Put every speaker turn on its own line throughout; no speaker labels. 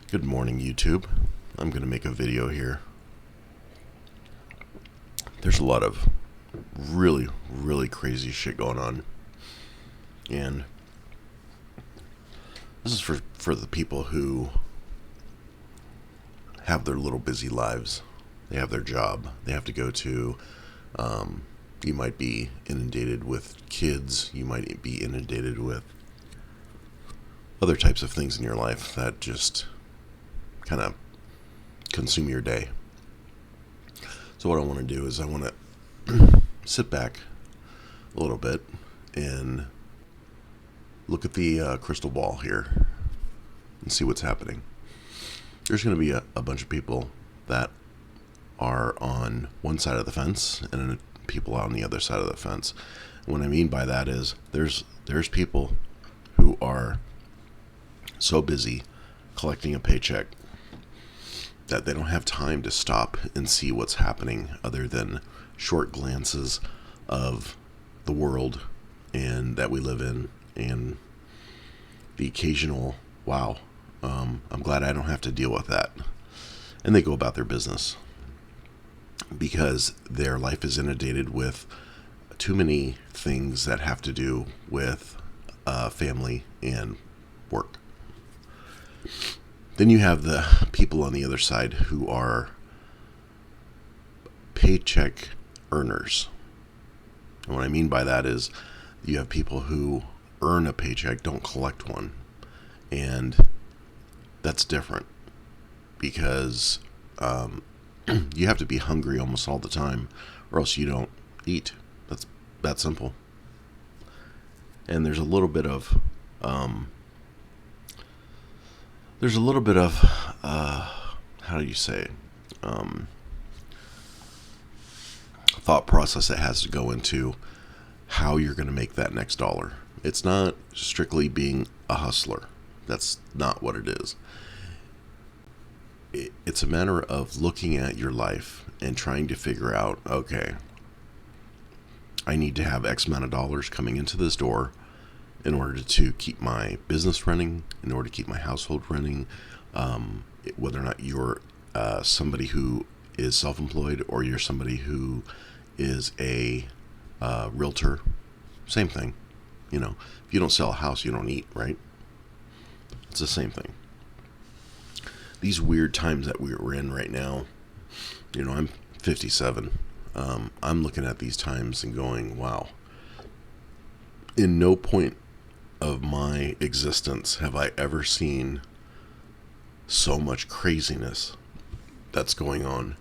Good morning, YouTube. I'm going to make a video here. There's a lot of really crazy shit going on. And this is for the people who have their little busy lives. They have their job. They have to go to. You might be inundated with kids. You might be inundated with other types of things in your life that just kind of consume your day. So what I want to do is I want to sit back a little bit and look at the crystal ball here and see what's happening. There's going to be a bunch of people that are on one side of the fence and people on the other side of the fence. And what I mean by that is there's people who are so busy collecting a paycheck that they don't have time to stop and see what's happening other than short glances of the world and that we live in and the occasional, wow, I'm glad I don't have to deal with that. And they go about their business because their life is inundated with too many things that have to do with family and work. Then you have the people on the other side who are paycheck earners. And what I mean by that is you have people who earn a paycheck, don't collect one. And that's different because you have to be hungry almost all the time or else you don't eat. That's that simple. And there's a little bit of how do you say, thought process that has to go into how you're going to make that next dollar. It's not strictly being a hustler. That's not what it is. It's a matter of looking at your life and trying to figure out, okay, I need to have X amount of dollars coming into this door in order to keep my business running, in order to keep my household running, whether or not you're somebody who is self-employed or you're somebody who is a realtor, same thing. You know, if you don't sell a house, you don't eat, right? It's the same thing. These weird times that we're in right now, you know, I'm 57. I'm looking at these times and going, wow. In no point of my existence have I ever seen so much craziness that's going on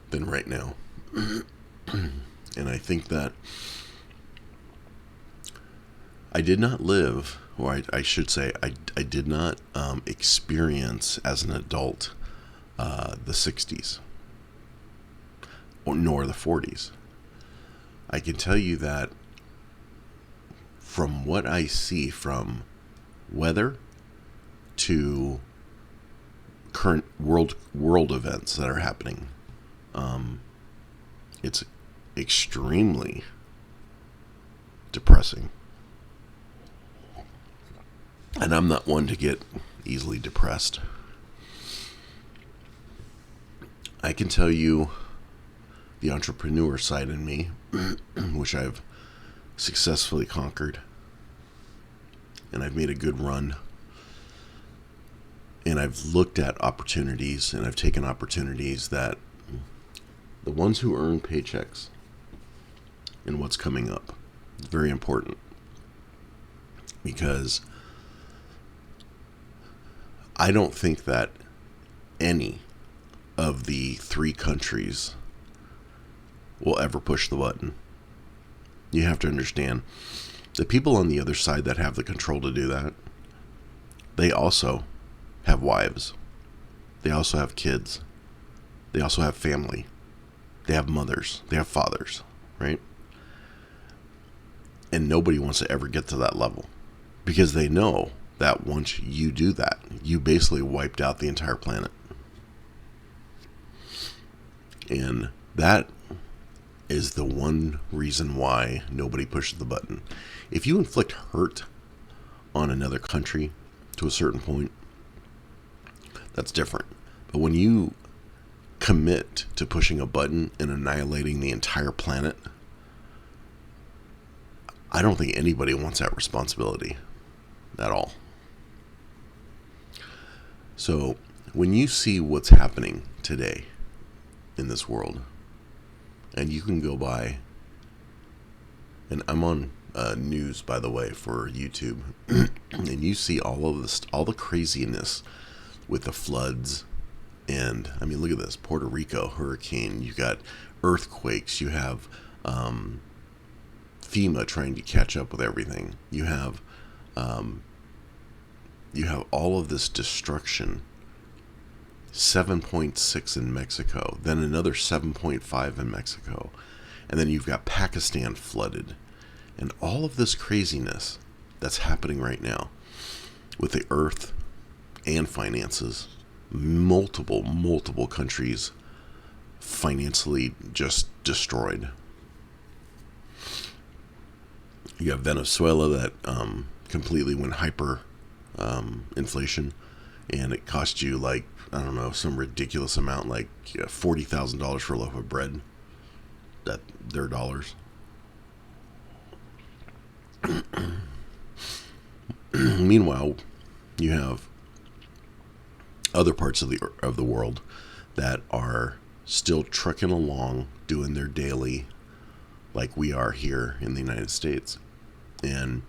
than right now. And I think that I did not live, or I should say, I did not experience as an adult the 60s, or nor the 40s. I can tell you that from what I see, from weather to current world events that are happening, it's extremely depressing. And I'm not one to get easily depressed. I can tell you the entrepreneur side in me, which I've successfully conquered. And I've made a good run. And I've looked at opportunities and I've taken opportunities that the ones who earn paychecks and what's coming up is very important. Because I don't think that any of the three countries will ever push the button. You have to understand, the people on the other side that have the control to do that, they also have wives. They also have kids. They also have family. They have mothers. They have fathers, right? And nobody wants to ever get to that level because they know that once you do that, you basically wiped out the entire planet. And that is the one reason why nobody pushes the button. If you inflict hurt on another country to a certain point, That's different. But when you commit to pushing a button and annihilating the entire planet, I don't think anybody wants that responsibility at all. So when you see what's happening today in this world, and you can go by, and I'm on news, by the way, for YouTube, and you see all of this, all the craziness with the floods. And I mean, look at this: Puerto Rico hurricane. You got earthquakes. You have FEMA trying to catch up with everything. You have all of this destruction. 7.6 in Mexico, then another 7.5 in Mexico, and then you've got Pakistan flooded, and all of this craziness that's happening right now with the earth and finances. Multiple countries financially just destroyed. You have Venezuela that completely went hyper inflation, and it cost you, like, I don't know, some ridiculous amount, like $40,000 for a loaf of bread. That they're dollars. Meanwhile, you have other parts of the world that are still trucking along, doing their daily, like we are here in the United States. And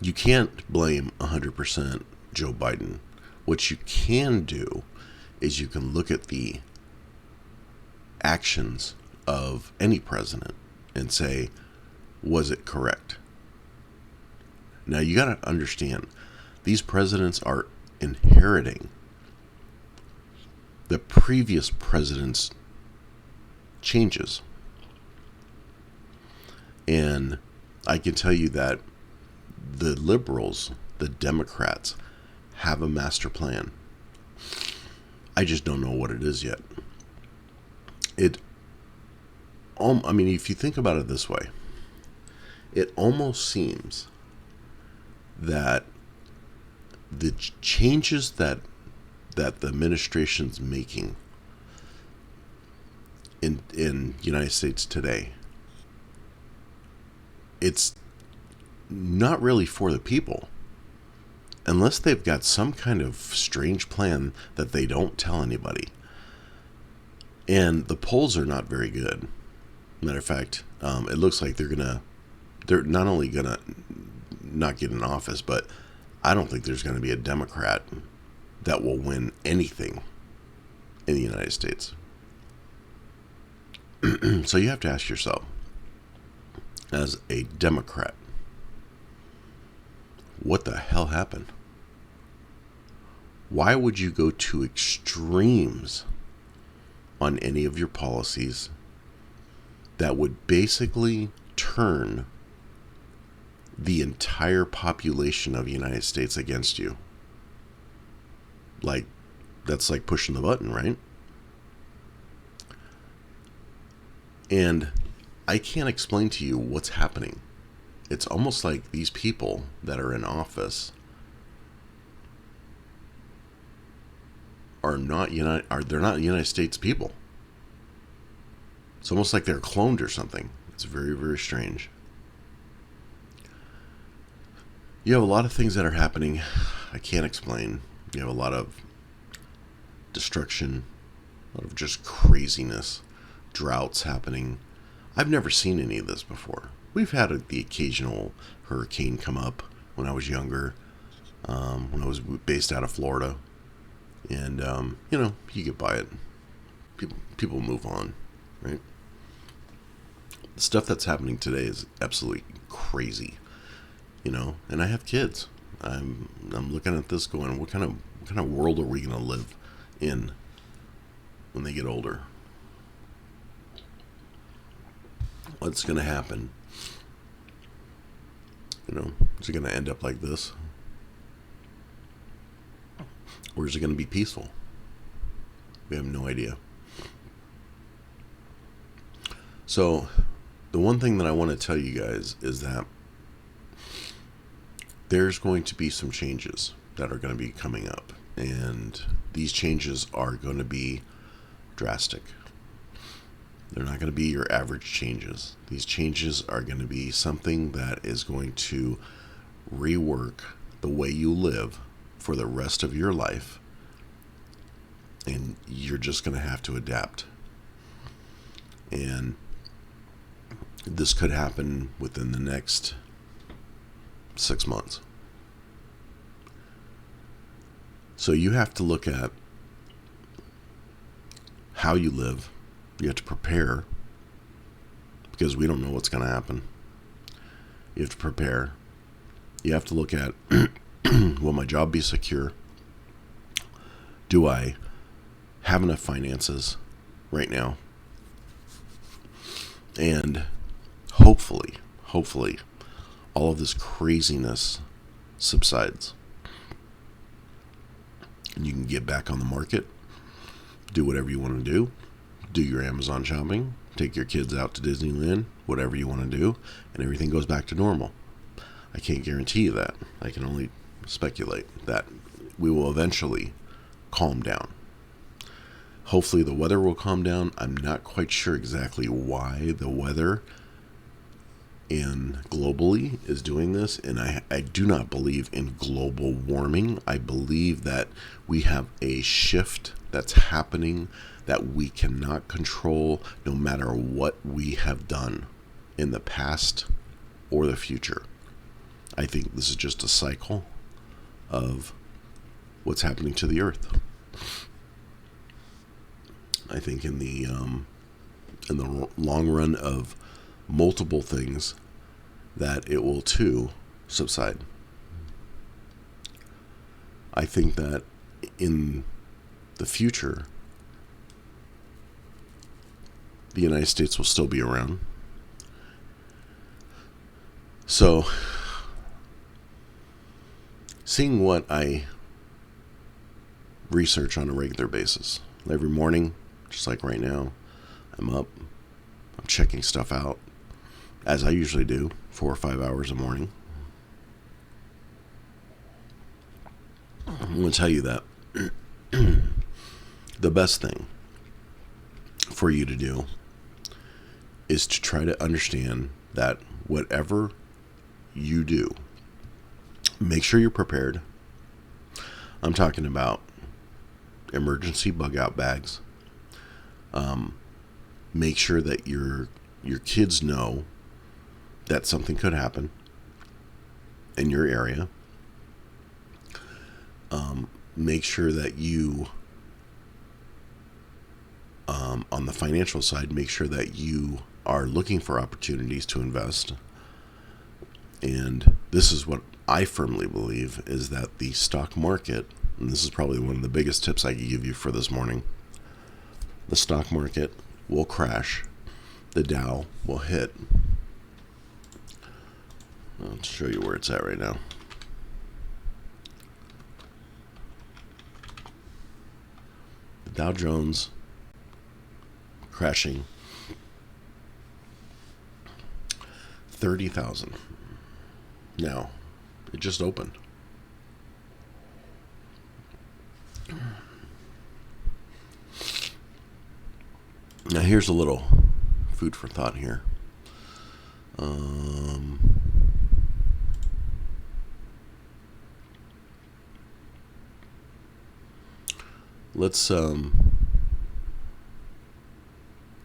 you can't blame 100% Joe Biden. What you can do is you can look at the actions of any president and say, was it correct? Now, you got to understand, these presidents are inheriting the previous president's changes. And I can tell you that the liberals, the Democrats, have a master plan. I just don't know what it is yet. I mean, if you think about it this way, it almost seems that the changes that the administration's making in United States today, it's not really for the people, unless they've got some kind of strange plan that they don't tell anybody. And the polls are not very good. Matter of fact, it looks like they're not only gonna not get in office, but I don't think there's going to be a Democrat that will win anything in the United States. So you have to ask yourself, as a Democrat, what the hell happened? Why would you go to extremes on any of your policies that would basically turn the entire population of the United States against you? Like, that's like pushing the button, right? And I can't explain to you what's happening. It's almost like these people that are in office they're not United States people. It's almost like they're cloned or something. It's very, very strange. You have a lot of things that are happening I can't explain. You have a lot of destruction, a lot of just craziness, droughts happening. I've never seen any of this before. We've had the occasional hurricane come up when I was younger, when I was based out of Florida. And, you get by it. People move on, right? The stuff that's happening today is absolutely crazy, and I have kids. I'm looking at this going, what kind of world are we going to live in when they get older? What's going to happen? Is it going to end up like this? Or is it going to be peaceful? We have no idea. So, the one thing that I want to tell you guys is that there's going to be some changes that are going to be coming up, and these changes are going to be drastic. They're not going to be your average changes. These changes are going to be something that is going to rework the way you live for the rest of your life, and you're just going to have to adapt. And this could happen within the next 6 months. So you have to look at how you live. You have to prepare, because we don't know what's going to happen. You have to prepare. You have to look at, will my job be secure? Do I have enough finances right now? And hopefully, all of this craziness subsides. And you can get back on the market, do whatever you want to do your Amazon shopping, take your kids out to Disneyland, whatever you want to do, and everything goes back to normal. I can't guarantee you that. I can only speculate that we will eventually calm down. Hopefully the weather will calm down. I'm not quite sure exactly why the weather in globally is doing this, and I do not believe in global warming. I believe that we have a shift that's happening that we cannot control, no matter what we have done in the past or the future. I think this is just a cycle of what's happening to the earth. I think in the long run of multiple things, that it will too subside. I think that in the future, the United States will still be around. So, seeing what I research on a regular basis, every morning, just like right now, I'm up, I'm checking stuff out, as I usually do, 4 or 5 hours a morning. I'm going to tell you that the best thing for you to do is to try to understand that whatever you do, make sure you're prepared. I'm talking about emergency bug out bags. Make sure that your kids know that something could happen in your area. Make sure that you, on the financial side, make sure that you are looking for opportunities to invest. And this is what I firmly believe, is that the stock market, and this is probably one of the biggest tips I could give you for this morning, the stock market will crash. The Dow will hit. I'll show you where it's at right now. The Dow Jones crashing 30,000. Now, it just opened. Now, here's a little food for thought here. Let's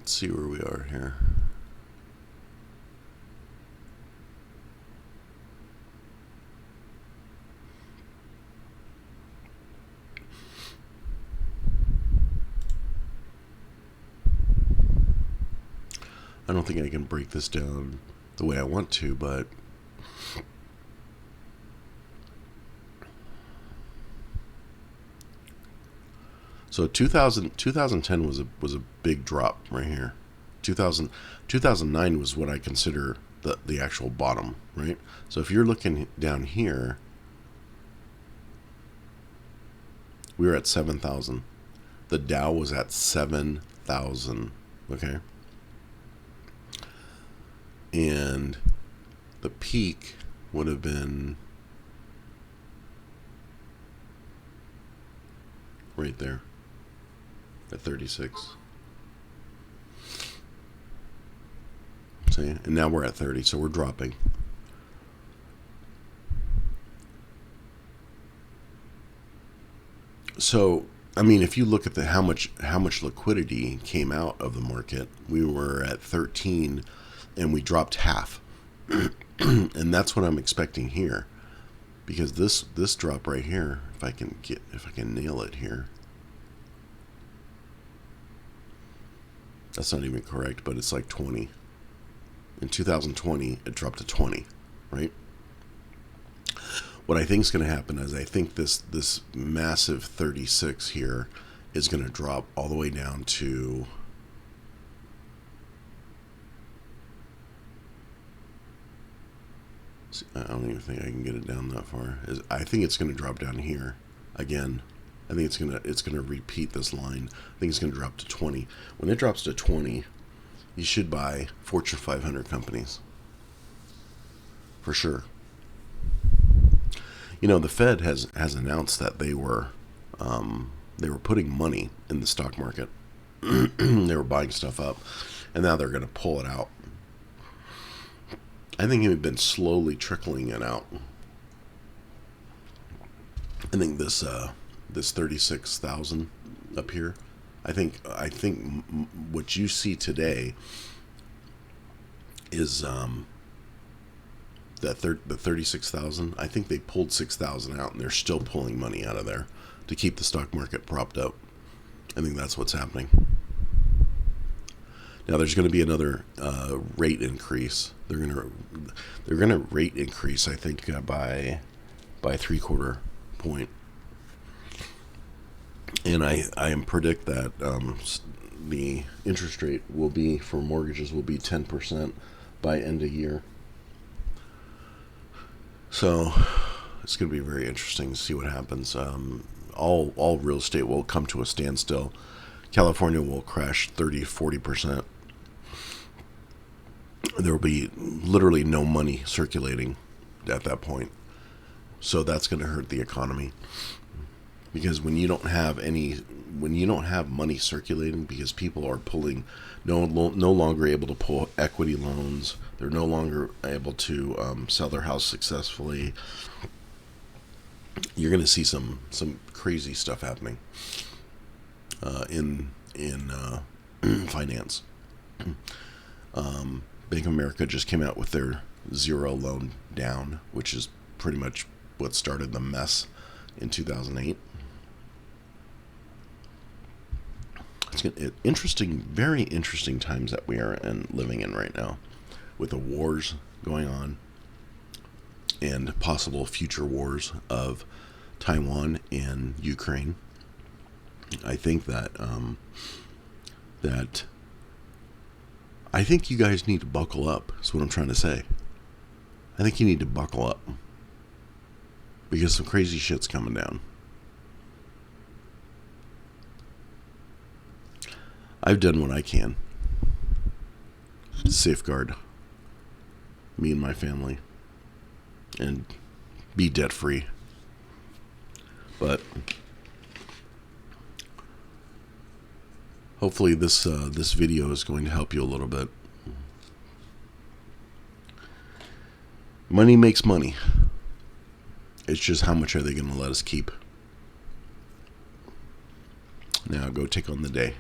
see where we are here. I don't think I can break this down the way I want to, but so 2010 was a big drop right here. 2009 was what I consider the actual bottom, right? So if you're looking down here, we were at 7,000. The Dow was at 7,000, okay? And the peak would have been right there at 36. See, and now we're at 30, so we're dropping. So, I mean, if you look at how much liquidity came out of the market, we were at 13 and we dropped half. And that's what I'm expecting here. Because this drop right here, if I can nail it here. That's not even correct, but it's like 20. In 2020, it dropped to 20, right? What I think is going to happen is I think this massive 36 here is going to drop all the way down to I don't even think I can get it down that far. I think it's going to drop down here again. I think it's going to repeat this line. I think it's going to drop to 20. When it drops to 20, you should buy Fortune 500 companies for sure. You know, the Fed has announced that they were putting money in the stock market. They were buying stuff up, and now they're going to pull it out. I think they've been slowly trickling it out. I think this 36,000 up here. I think what you see today is the 36,000. I think they pulled 6,000 out, and they're still pulling money out of there to keep the stock market propped up. I think that's what's happening. Now there's going to be another rate increase. They're going to rate increase. I think by 3/4 point, and I predict that the interest rate will be for mortgages will be 10% by end of year. So it's going to be very interesting to see what happens. All real estate will come to a standstill. California will crash 30-40%. There will be literally no money circulating at that point. So that's going to hurt the economy. Because when you don't have money circulating, because people are pulling, no longer able to pull equity loans, they're no longer able to sell their house successfully. You're going to see some crazy stuff happening in finance. Bank of America just came out with their zero loan down, which is pretty much what started the mess in 2008. It's very interesting times that we are living in right now, with the wars going on and possible future wars of Taiwan and Ukraine. I think that I think you guys need to buckle up. That's what I'm trying to say. I think you need to buckle up because some crazy shit's coming down. I've done what I can to safeguard me and my family and be debt free. But hopefully this video is going to help you a little bit. Money makes money. It's just how much are they going to let us keep? Now go take on the day.